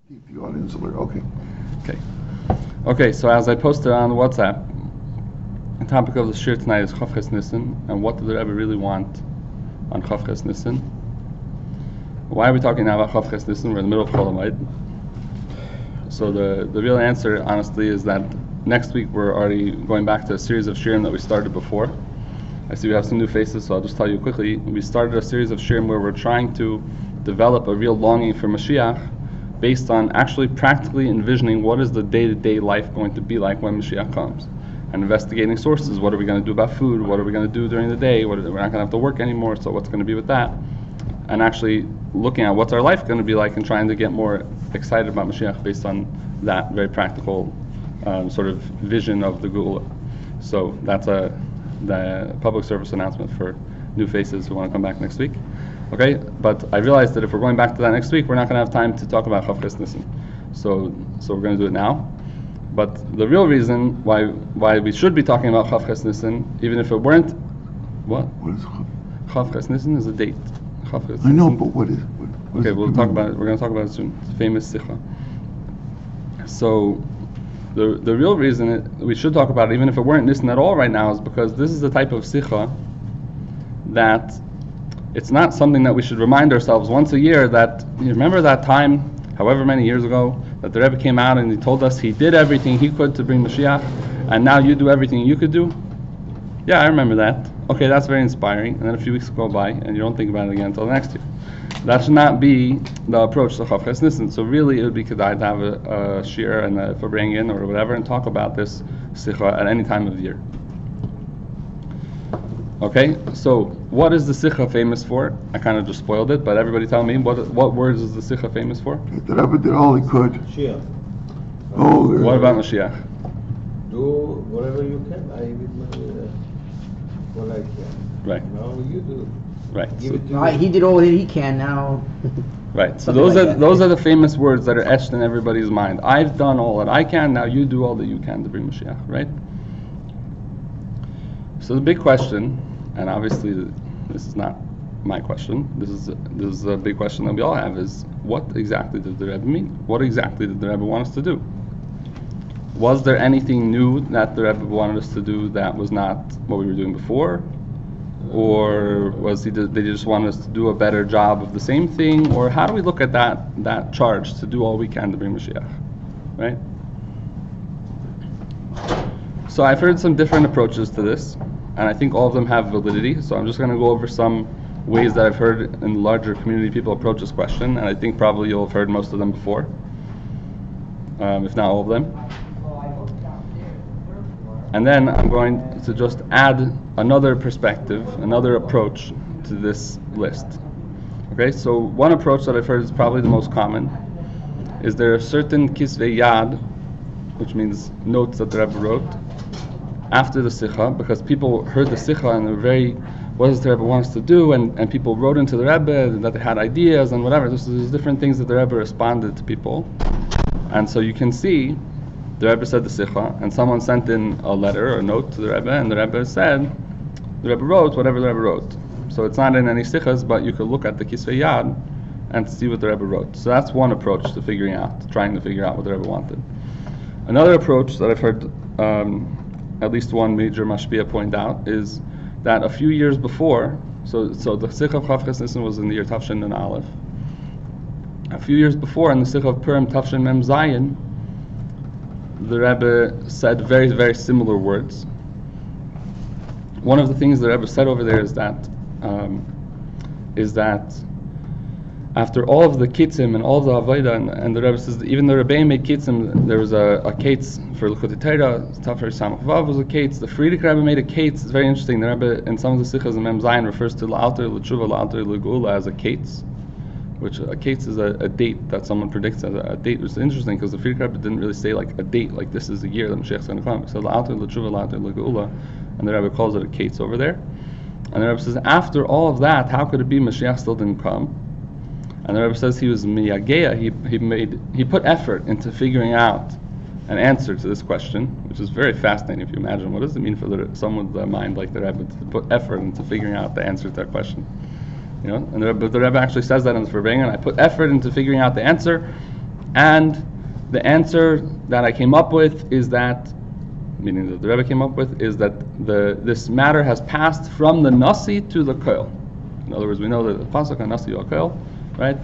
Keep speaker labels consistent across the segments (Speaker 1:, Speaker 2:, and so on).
Speaker 1: Keep the audience alert. Okay.
Speaker 2: Okay, so as I posted on WhatsApp, the topic of the shir tonight is Chof-Ches Nissan, and what did the Rebbe really want on Chof-Ches Nissan? Why are we talking now about Chof-Ches Nissan? We're in the middle of Chol Hamoed. So the real answer, honestly, is that next week we're already going back to a series of shirim that we started before. I see we have some new faces, so I'll just tell you quickly. We started a series of shirim where we're trying to develop a real longing for Mashiach based on actually practically envisioning what is the day-to-day life going to be like when Mashiach comes, and investigating sources. What are we going to do about food? What are we going to do during the day? We're not going to have to work anymore, so what's going to be with that? And actually looking at what's our life going to be like and trying to get more excited about Mashiach based on that very practical sort of vision of the Geula. So that's the public service announcement for new faces who want to come back next week. Okay, but I realized that if we're going back to that next week, we're not going to have time to talk about Chof-Ches Nissan. So we're going to do it now. But the real reason why we should be talking about Chof-Ches Nissan, even if it weren't, what?
Speaker 1: What is
Speaker 2: Chof-Ches Nissan is a date. Chof-Ches
Speaker 1: I know,
Speaker 2: Nissan.
Speaker 1: but what is
Speaker 2: Okay,
Speaker 1: it
Speaker 2: we'll talk about it. We're going to talk about it soon. It's a famous sicha. So the real reason we should talk about it, even if it weren't Nissan at all right now, is because this is the type of sicha that it's not something that we should remind ourselves once a year that, you remember that time, however many years ago, that the Rebbe came out and he told us he did everything he could to bring Mashiach, and now you do everything you could do? Yeah, I remember that. Okay, that's very inspiring. And then a few weeks go by and you don't think about it again until the next year. That should not be the approach to Chof-Ches Nissan. So really it would be kedai to have a shir and a farbrengen or whatever and talk about this sicha at any time of the year. Okay, so what is the sicha famous for? I kind of just spoiled it, but everybody tell me, what words is the sicha famous for?
Speaker 1: The Rebbe did all he could.
Speaker 3: Mashiach.
Speaker 2: What about Mashiach?
Speaker 3: Do whatever you can. I did what I can.
Speaker 2: Right.
Speaker 3: Now you do.
Speaker 2: Right.
Speaker 3: Give it to
Speaker 4: Right,
Speaker 3: me.
Speaker 4: he did all that he can now.
Speaker 2: Right. So
Speaker 4: Something
Speaker 2: those
Speaker 4: like
Speaker 2: are
Speaker 4: that.
Speaker 2: those are the famous words that are etched in everybody's mind. I've done all that I can. Now you do all that you can to bring Mashiach. Right. So the big question, and obviously this is not my question. This is a big question that we all have: is what exactly did the Rebbe mean? What exactly did the Rebbe want us to do? Was there anything new that the Rebbe wanted us to do that was not what we were doing before? Or did they just want us to do a better job of the same thing? Or how do we look at that charge to do all we can to bring Mashiach? Right? So I've heard some different approaches to this, and I think all of them have validity. So I'm just going to go over some ways that I've heard in the larger community people approach this question, and I think probably you'll have heard most of them before, if not all of them. And then I'm going to just add another perspective, another approach to this list. Okay, so one approach that I've heard is probably the most common is there are certain kisvei yad, which means notes that the Rebbe wrote after the sicha, because people heard the sicha and they were very, what does the Rebbe want us to do? And people wrote into the Rebbe that they had ideas and whatever. There's different things that the Rebbe responded to people. And so you can see the Rebbe said the sicha, and someone sent in a letter or a note to the Rebbe, and the Rebbe wrote whatever the Rebbe wrote. So it's not in any sichas, but you could look at the kisvei yad and see what the Rebbe wrote. So that's one approach to trying to figure out what the Rebbe wanted. Another approach that I've heard at least one major mashpia point out is that a few years before, so the sicha of Chof-Ches Nissan was in the year Tafshin and Aleph. A few years before, in the sicha of Purim Tafshin Mem Zayin, the Rebbe said very, very similar words. One of the things the Rebbe said over there is that after all of the kitzim and all of the avodah, and the Rebbe says that even the Rebbe made kitzim, there was a kitz for L'chutei Torah, Tafshin Samach Vav was a kitz. The Friedrich Rebbe made a kitz. It's very interesting. The Rebbe in some of the sichas in Mem Zayin refers to L'alter L'tshuva L'alter L'geula as a kitz, which a kitz is a date that someone predicts as a date, which is interesting because the Friedrich Rebbe didn't really say like a date, like this is the year that Mashiach is going to come. He said L'alter L'tshuva L'alter L'geula, and the Rebbe calls it a kitz over there. And the Rebbe says, after all of that, how could it be Mashiach still didn't come? And the Rebbe says he was miyageya, he put effort into figuring out an answer to this question, which is very fascinating if you imagine. What does it mean for someone with a mind like the Rebbe to put effort into figuring out the answer to that question? You know, and the Rebbe actually says that in the Farbrengen, I put effort into figuring out the answer, And the answer that I came up with is that, meaning that the Rebbe came up with, is that this matter has passed from the Nasi to the Koil. In other words, we know that the pasuk on Nasi or Koil, right?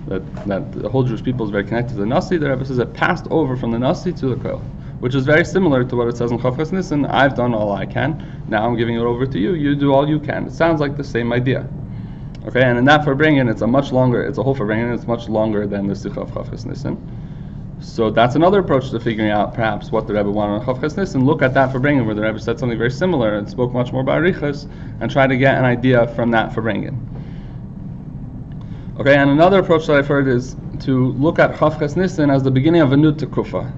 Speaker 2: That the whole Jewish people is very connected to the Nasi. The Rebbe says it passed over from the Nasi to the Koil, which is very similar to what it says in Chof-Ches Nissan. I've done all I can. Now I'm giving it over to you. You do all you can. It sounds like the same idea. Okay, and in that Farbrengen, it's a whole Farbrengen. It's much longer than the sicha of Chof-Ches Nissan. So that's another approach to figuring out perhaps what the Rebbe wanted on Chof-Ches Nissan. Look at that Farbrengen where the Rebbe said something very similar and spoke much more about Arichas, and try to get an idea from that Farbrengen. Okay, and another approach that I've heard is to look at Chof-Ches Nissan as the beginning of a new Tekufa.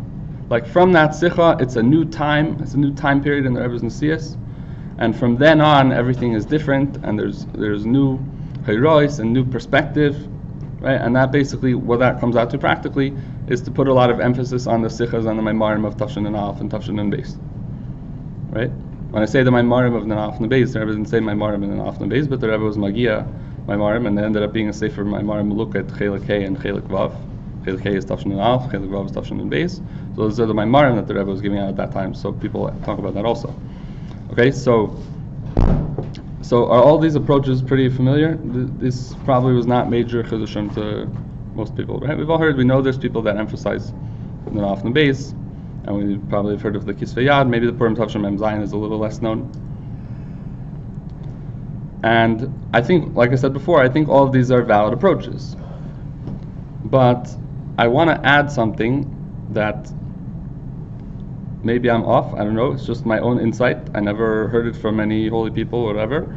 Speaker 2: Like from that sicha, it's a new time period in the Rebbe's Nesias, and from then on everything is different, and there's new herois and new perspective, right? And that basically, what that comes out to practically, is to put a lot of emphasis on the sichas and the maimarim of Tafshin and Alf and Tafshin and Beis, right? When I say the maimarim of the Alf and Beis, the Rebbe didn't say maimarim in the Alf and Beis, but the Rebbe was Magia maimarim, and it ended up being a sefer maimarim look at Chelik Hey and Chelik Vav. Chelik Hey is Tafshin and Alf, Chelik Vav is Tafshin and Beis. So those are the maimarim that the Rebbe was giving out at that time. So people talk about that also. Okay, so are all these approaches pretty familiar? This probably was not major chidushim to most people, right? We know there's people that emphasize the Alf and Beis, and we probably have heard of the Kisvei Yad. Maybe the Purim Tavshim Mem Zayin is a little less known. And I think, like I said before, I think all of these are valid approaches. But I want to add something that maybe I'm off, I don't know, it's just my own insight. I never heard it from any holy people or whatever.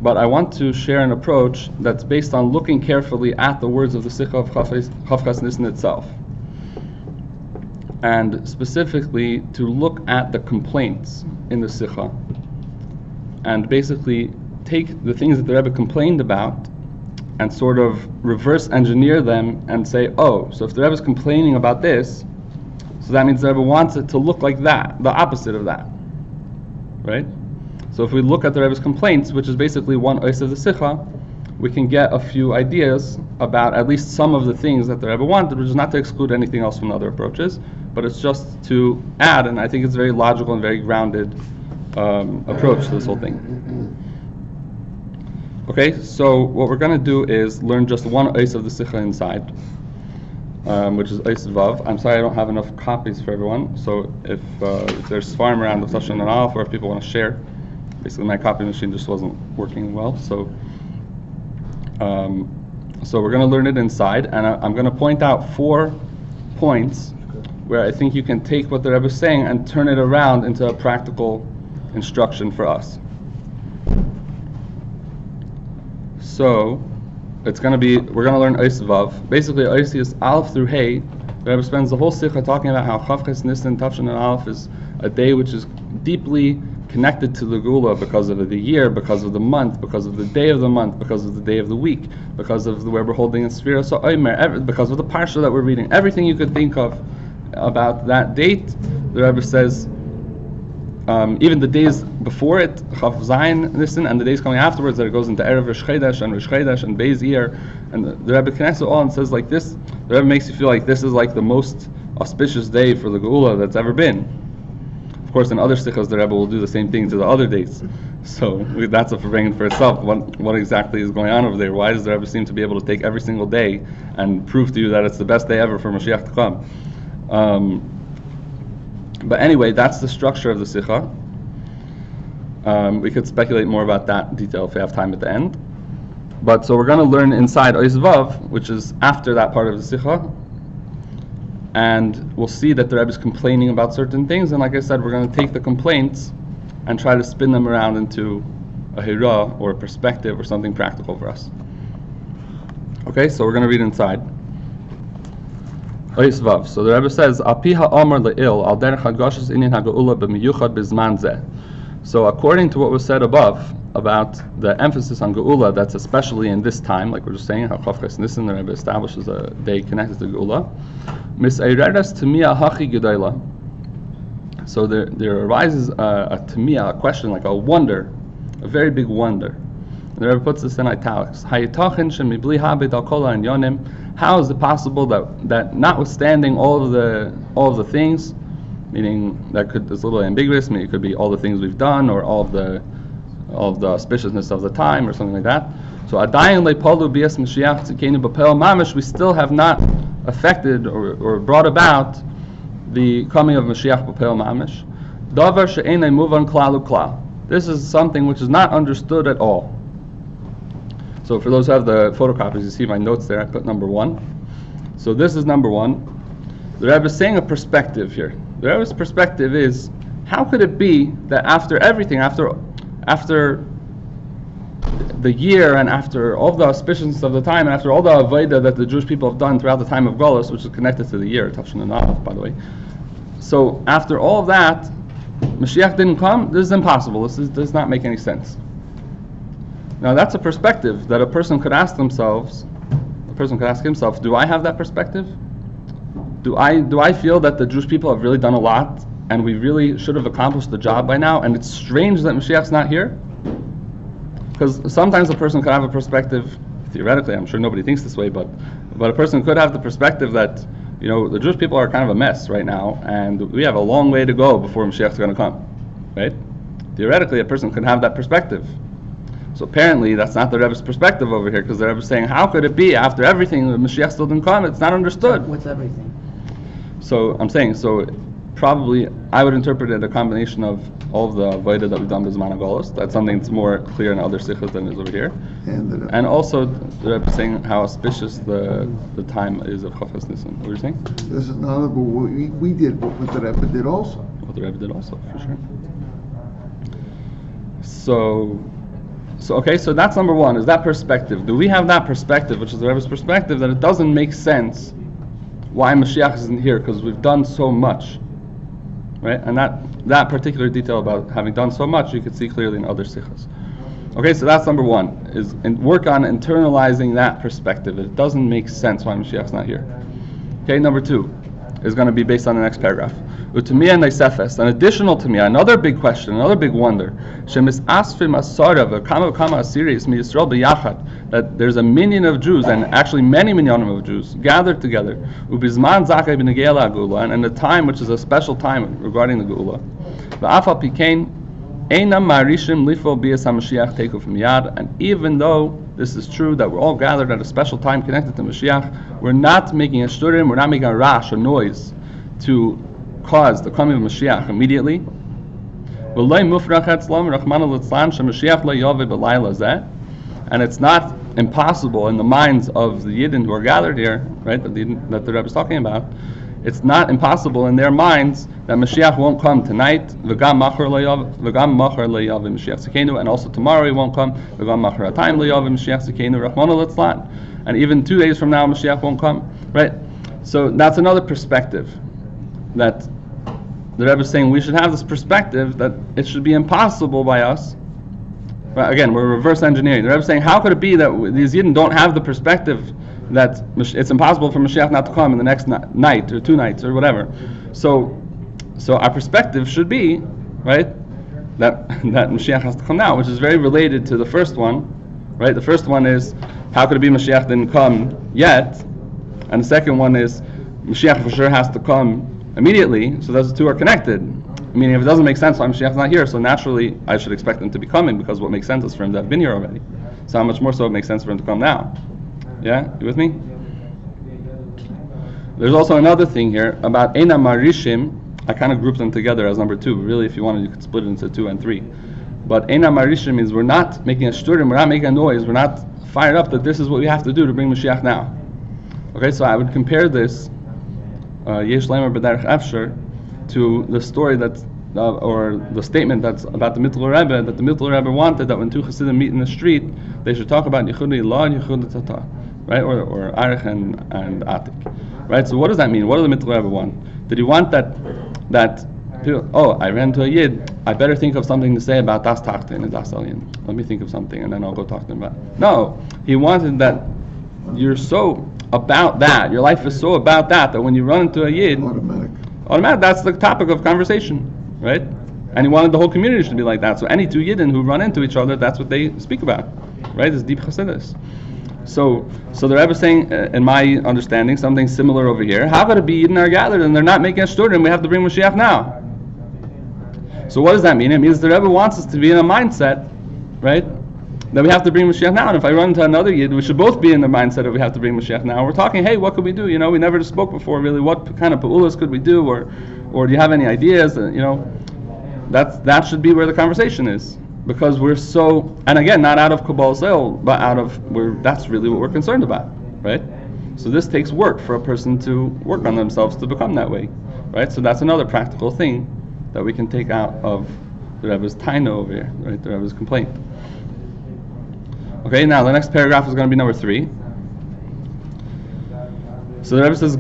Speaker 2: But I want to share an approach that's based on looking carefully at the words of the sicha of Chof-Ches Nissan itself. And specifically to look at the complaints in the sicha and basically take the things that the Rebbe complained about and sort of reverse engineer them and say, oh, so if the Rebbe is complaining about this, so that means the Rebbe wants it to look like that, the opposite of that, right? So if we look at the Rebbe's complaints, which is basically one ois of the sicha, we can get a few ideas about at least some of the things that the Rebbe wanted, which is not to exclude anything else from the other approaches, but it's just to add, and I think it's a very logical and very grounded approach to this whole thing. Okay, so what we're going to do is learn just one ois of the sicha inside, which is ois vav. I'm sorry I don't have enough copies for everyone, so if there's farm around the Tafshin and Alf, or if people want to share, basically my copy machine just wasn't working well, so we're going to learn it inside, and I'm going to point out 4 points where I think you can take what the Rebbe is saying and turn it around into a practical instruction for us. So we're going to learn ois vav. Basically, ois is Alf through Hey. The Rebbe spends the whole sicha talking about how Chof-Ches Nissan, Tafshin and Alf is a day which is deeply connected to the Gula because of the year, because of the month, because of the day of the month, because of the day of the week, because of where we're holding in Sfira So Omer, because of the parsha that we're reading. Everything you could think of about that date, the Rebbe says, even the days before it, Chav Zayin Nissan, and the days coming afterwards, that it goes into Erev Rosh Chodesh and Rosh Chodesh and Beis Iyar, and the Rebbe connects it all and says like this. The Rebbe makes you feel like this is like the most auspicious day for the Geula that's ever been. Of course, in other sichos, the Rebbe will do the same thing to the other dates. So that's a farbrengen for itself. What exactly is going on over there? Why does the Rebbe seem to be able to take every single day and prove to you that it's the best day ever for Mashiach to come? But anyway, that's the structure of the sicha. We could speculate more about that detail if we have time at the end. But so we're going to learn inside ois vav, which is after that part of the sicha, and we'll see that the Rebbe is complaining about certain things. And like I said, we're going to take the complaints and try to spin them around into a hira or a perspective or something practical for us. Okay, so we're going to read inside. Ois vav. So the Rebbe says, "Api ha'amar le'il al derech hagashas inyan haga'ula b'miyuchad b'zman zeh." So according to what was said above about the emphasis on Geula, that's especially in this time, like we're just saying, how Chof-Ches Nissan, the Rebbe establishes a day connected to Geula. Mis'eireres Tamiya hachi gedayla. So there arises a Tamiya, a question, like a wonder, a very big wonder. And the Rebbe puts this in italics. Hayitachin shemibli habed al kol ha'inyanim how is it possible that notwithstanding all of the things, meaning that is a little ambiguous, meaning it could be all the things we've done or all of the auspiciousness of the time or something like that. So adayin le'palu bias Mashiach tzikenu b'pel mamish, we still have not affected or brought about the coming of Mashiach b'pel mamish. Davar she'enei muvan klal uklal. This is something which is not understood at all. So for those who have the photocopies, you see my notes there, I put number 1. So this is number 1. The Rebbe is saying a perspective here. The Rebbe's perspective is, how could it be that after everything, after the year and after all the auspiciousness of the time and after all the avodah that the Jewish people have done throughout the time of Golus, which is connected to the year, Tafshin and Aleph, by the way. So after all of that, Mashiach didn't come. This is impossible. This does not make any sense. Now that's a perspective that a person could ask themselves. A person could ask himself, do I have that perspective? Do I feel that the Jewish people have really done a lot and we really should have accomplished the job by now, and it's strange that Mashiach's not here? Because sometimes a person could have a perspective, theoretically, I'm sure nobody thinks this way, but a person could have the perspective that, the Jewish people are kind of a mess right now, and we have a long way to go before Mashiach's going to come, right? Theoretically, a person could have that perspective. So apparently, that's not the Rebbe's perspective over here, because the Rebbe is saying, how could it be after everything, the Mashiach still didn't come? It's not understood.
Speaker 4: What's everything?
Speaker 2: So I'm saying, probably I would interpret it a combination of all of the avodah that we've done with Zman HaGolus. That's something that's more clear in other sichas than is over here. And also, the Rebbe is saying how auspicious the time is of Chof-Ches Nissan. What were you saying?
Speaker 1: This is not what we did, but what the Rebbe did also.
Speaker 2: What the Rebbe did also, for sure. So okay, so that's number 1, is that perspective. Do we have that perspective, which is the Rebbe's perspective, that it doesn't make sense why Mashiach isn't here, because we've done so much, right? And that particular detail about having done so much, you could see clearly in other sichas. Okay, so that's number 1, is work on internalizing that perspective. It doesn't make sense why Mashiach's not here. Okay, number 2 is going to be based on the next paragraph. Utamiyah neisefes, an additional tamiyah, another big question, another big wonder. Shemis asfim asara v'kama asiris mi Yisrael b'yachad, that there's a minyan of Jews, and actually many minyanim of Jews, gathered together. Ubizman zakai b'negei la'gula, and in a time which is a special time regarding the Geula. V'afal pikein einam marishim lifo bias haMashiach teikuf miyad, and even though this is true that we're all gathered at a special time connected to Mashiach, we're not making a shturim, we're not making a rash, a noise, to cause the coming of Mashiach immediately. And it's not impossible in the minds of the Yidden who are gathered here, right, that the Rebbe is talking about. It's not impossible in their minds that Mashiach won't come tonight, and also tomorrow he won't come, and even 2 days from now Mashiach won't come, right? So that's another perspective, that the Rebbe is saying we should have this perspective that it should be impossible by us. But again, we're reverse engineering. The Rebbe is saying, how could it be that these Yidden don't have the perspective that it's impossible for Mashiach not to come in the next night or 2 nights or whatever? So our perspective should be, right, that Mashiach has to come now, which is very related to the first one, right? The first one is, how could it be Mashiach didn't come yet? And the second one is, Mashiach for sure has to come immediately, so those two are connected. Meaning, if it doesn't make sense why Mashiach's not here, so naturally I should expect him to be coming, because what makes sense is for him to have been here already. So how much more so it makes sense for him to come now? Yeah, you with me? There's also another thing here about Eina Marishim. I kind of grouped them together as number 2. Really, if you wanted, you could split it into 2 and 3. But Eina Marishim means we're not making a shturim, we're not making a noise, we're not fired up that this is what we have to do to bring Mashiach now. Okay, so I would compare this Yesh Leimer B'derech Efsher to the story that's or the statement that's about the Mittler Rebbe, that the Mittler Rebbe wanted that when 2 Chassidim meet in the street, they should talk about Yichud Ilah and Yichud Tata, right? Or Arich and Atik, right? So what does that mean? What did the Mittler Rebbe want? Did he want that people, I ran to a Yid, I better think of something to say about Das Tachten and Das Elyon. Let me think of something and then I'll go talk to him about it. No, he wanted that you're so about that, your life is so about that when you run into a Yid, automatic, that's the topic of conversation, right? And he wanted the whole community to be like that. So any 2 Yidden who run into each other, that's what they speak about, right? It's deep chassidus. So the Rebbe is saying, in my understanding, something similar over here. How could it be Yidden are gathered and they're not making a shtur and we have to bring Mashiach now? So what does that mean? It means the Rebbe wants us to be in a mindset, right, that we have to bring Mashiach now. And if I run into another Yid, we should both be in the mindset that we have to bring Mashiach now. We're talking, hey, what could we do? You know, we never spoke before, really. What kind of pa'ulas could we do? Or do you have any ideas? You know, that should be where the conversation is. Because we're so, and again, not out of Kabbalah Sale, but that's really what we're concerned about, right? So this takes work for a person to work on themselves to become that way, right? So that's another practical thing that we can take out of the Rebbe's taina over here, right? The Rebbe's complaint. Okay, now the next paragraph is going to be number 3. So the Rebbe says,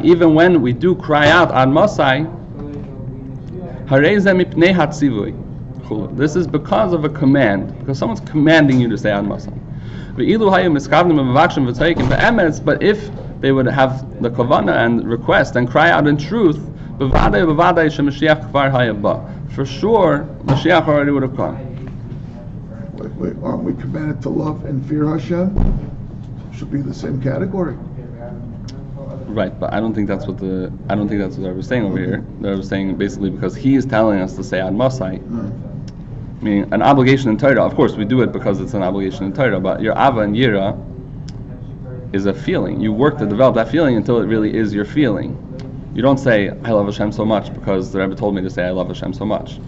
Speaker 2: even when we do cry out ad Mosai, this is because of a command, because someone's commanding you to say ad Mosai. But if they would have the kavanah and request and cry out in truth, for sure Mashiach already would have come.
Speaker 1: Wait, aren't we commanded to love and fear Hashem? Should be the same category.
Speaker 2: Right, but I don't think that's what the Rebbe was saying over here. The Rebbe was saying basically because he is telling us to say ad Mosai. Meaning an obligation in Torah. Of course, we do it because it's an obligation in Torah. But your ava and yira is a feeling. You work to develop that feeling until it really is your feeling. You don't say I love Hashem so much because the Rebbe told me to say I love Hashem so much.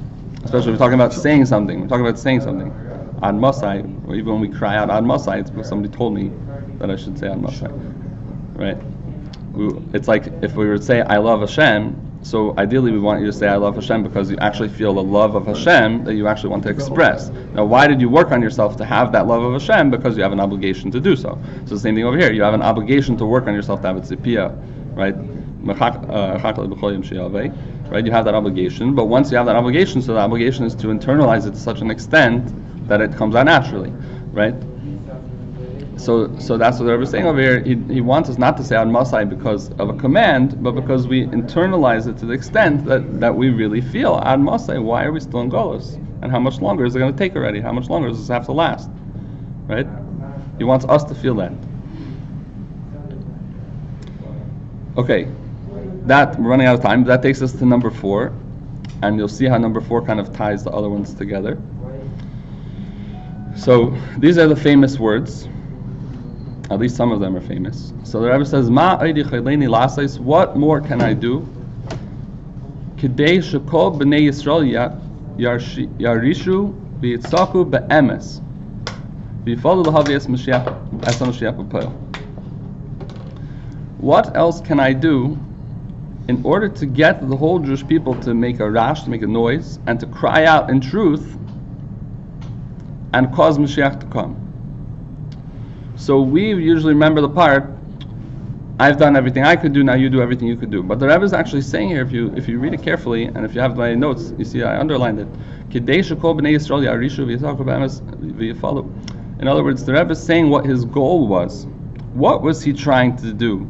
Speaker 2: Especially if we're talking about saying something. We're talking about saying something. Ad Mosai, or even when we cry out ad Mosai, it's because somebody told me that I should say ad Mosai. Right? It's like if we were to say I love Hashem, so ideally we want you to say I love Hashem because you actually feel the love of Hashem that you actually want to express. Now why did you work on yourself to have that love of Hashem? Because you have an obligation to do so. So the same thing over here. You have an obligation to work on yourself to have a tzipiyah, right? Right? You have that obligation, but once you have that obligation, so the obligation is to internalize it to such an extent that it comes out naturally, right? So that's what the Rebbe is saying over here. He wants us not to say ad Mosai because of a command, but because we internalize it to the extent that we really feel ad Mosai. Why are we still in Golus? And how much longer is it going to take already? How much longer does this have to last? Right? He wants us to feel that. Okay, we're running out of time. That takes us to number 4, and you'll see how number 4 kind of ties the other ones together. So these are the famous words. At least some of them are famous. So the Rebbe says, "Ma oidi chayleini lasais." What more can I do? Kidei shekol b'nei Yisrael yarishu v'yitzaku be'emes v'yifalu l'havi Mashiach b'poel. What else can I do in order to get the whole Jewish people to make a rash, to make a noise, and to cry out in truth, and cause Mashiach to come? So we usually remember the part, I've done everything I could do, now you do everything you could do. But the Rebbe is actually saying here, if you read it carefully, and if you have my notes, you see I underlined it. In other words, the Rebbe is saying what his goal was. What was he trying to do?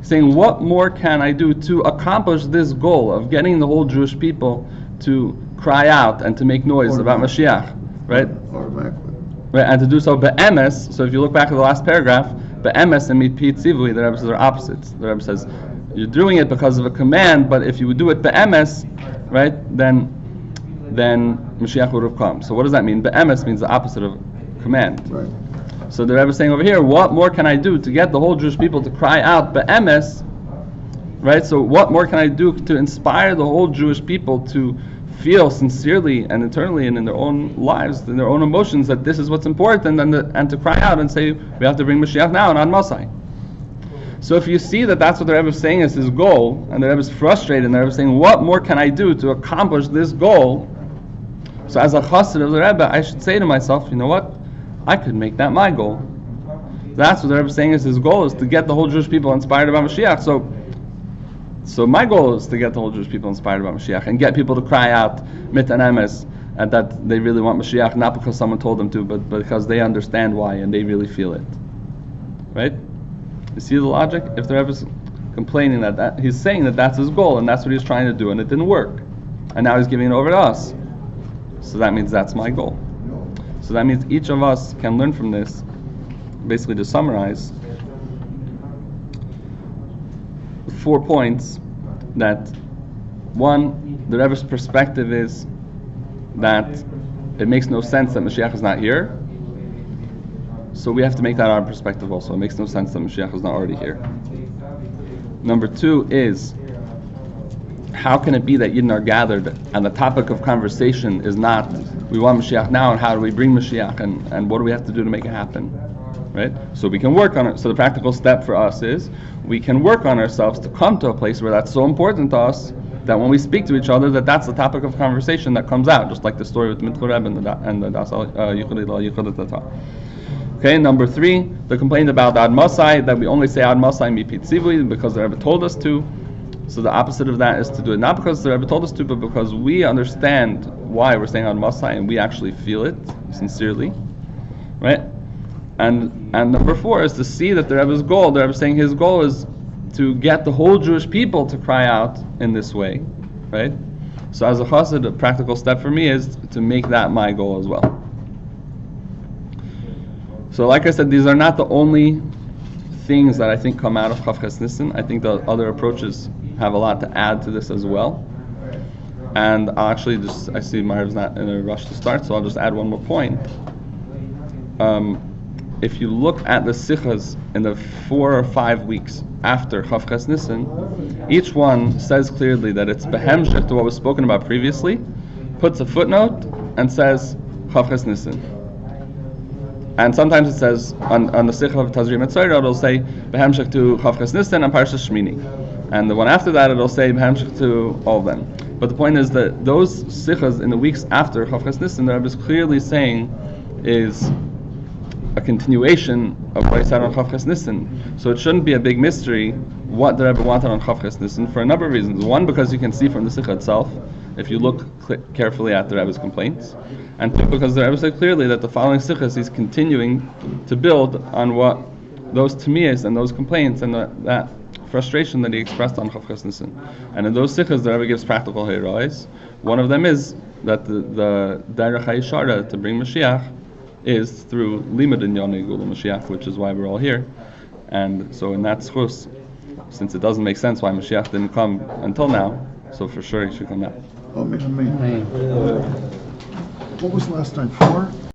Speaker 2: He's saying, what more can I do to accomplish this goal of getting the whole Jewish people to cry out and to make noise about Mashiach, right? Right, and to do so be'emes. So if you look back at the last paragraph, be'emes and mipit tzivui, the Rebbe says are opposites. The Rebbe says you're doing it because of a command, but if you would do it be'emes, right, then Mashiach would have come. So what does that mean? Be'emes means the opposite of command. Right. So the Rebbe is saying over here, what more can I do to get the whole Jewish people to cry out be'emes? Right. So what more can I do to inspire the whole Jewish people to feel sincerely and internally and in their own lives, in their own emotions, that this is what's important, and to cry out and say, we have to bring Mashiach now and on Masai. So if you see that that's what the Rebbe is saying is his goal, and the Rebbe is frustrated, and the Rebbe is saying, what more can I do to accomplish this goal? So as a chassid of the Rebbe, I should say to myself, you know what? I could make that my goal. That's what the Rebbe is saying is his goal, is to get the whole Jewish people inspired about Mashiach. So my goal is to get the whole Jewish people inspired about Mashiach and get people to cry out mit and emes, and that they really want Mashiach, not because someone told them to, but because they understand why and they really feel it. Right? You see the logic? If the Rebbe is complaining that he's saying that that's his goal and that's what he's trying to do, and it didn't work, and now he's giving it over to us. So that means that's my goal. So that means each of us can learn from this, basically to summarize, 4 points. That one, the Rebbe's perspective is that it makes no sense that Mashiach is not here. So we have to make that our perspective also. It makes no sense that Mashiach is not already here. Number 2 is, how can it be that Yidden are gathered and the topic of conversation is not, we want Mashiach now and how do we bring Mashiach and what do we have to do to make it happen? Right? So we can work on it. So the practical step for us is, we can work on ourselves to come to a place where that's so important to us that when we speak to each other, that's the topic of conversation that comes out, just like the story with Mitchell Rebbe and the Yichud Tata. Okay, number 3, the complaint about Ad Masai, that we only say Ad Masai mipit zivui because the Rebbe told us to. So the opposite of that is to do it not because the Rebbe told us to, but because we understand why we're saying Ad Masai and we actually feel it sincerely, right? And number 4 is to see that the Rebbe's goal, the Rebbe is saying his goal is to get the whole Jewish people to cry out in this way, right? So as a chassid, a practical step for me is to make that my goal as well. So like I said, these are not the only things that I think come out of Chof-Ches Nissan. I think the other approaches have a lot to add to this as well. And I'll actually I see Mahar's not in a rush to start, so I'll just add one more point. If you look at the sichas in the 4 or 5 weeks after Chof-Ches Nissan, each one says clearly that it's behemshech to what was spoken about previously, puts a footnote, and says Chof-Ches Nissan. And sometimes it says, on the sicha of Tazrim Etzorah, it'll say behemshech to Chof-Ches Nissan and Parshas Shmini. And the one after that, it'll say behemshech to all of them. But the point is that those sichas in the weeks after Chof-Ches Nissan, the Rebbe is clearly saying is a continuation of what he said on Chof-Ches Nissan. So it shouldn't be a big mystery what the Rebbe wanted on Chof-Ches Nissan for a number of reasons. One, because you can see from the sicha itself, if you look carefully at the Rebbe's complaints. And 2, because the Rebbe said clearly that the following sichas he's continuing to build on what those tamiyas and those complaints and that frustration that he expressed on Chof-Ches Nissan. And in those sichas the Rebbe gives practical heirais. One of them is that the Derech HaYishara to bring Mashiach is through Limud in Yonei Gula Mashiach, which is why we're all here. And so in that schus, since it doesn't make sense why Mashiach didn't come until now, so for sure he should come now.
Speaker 1: Amen. What was the last time? 4?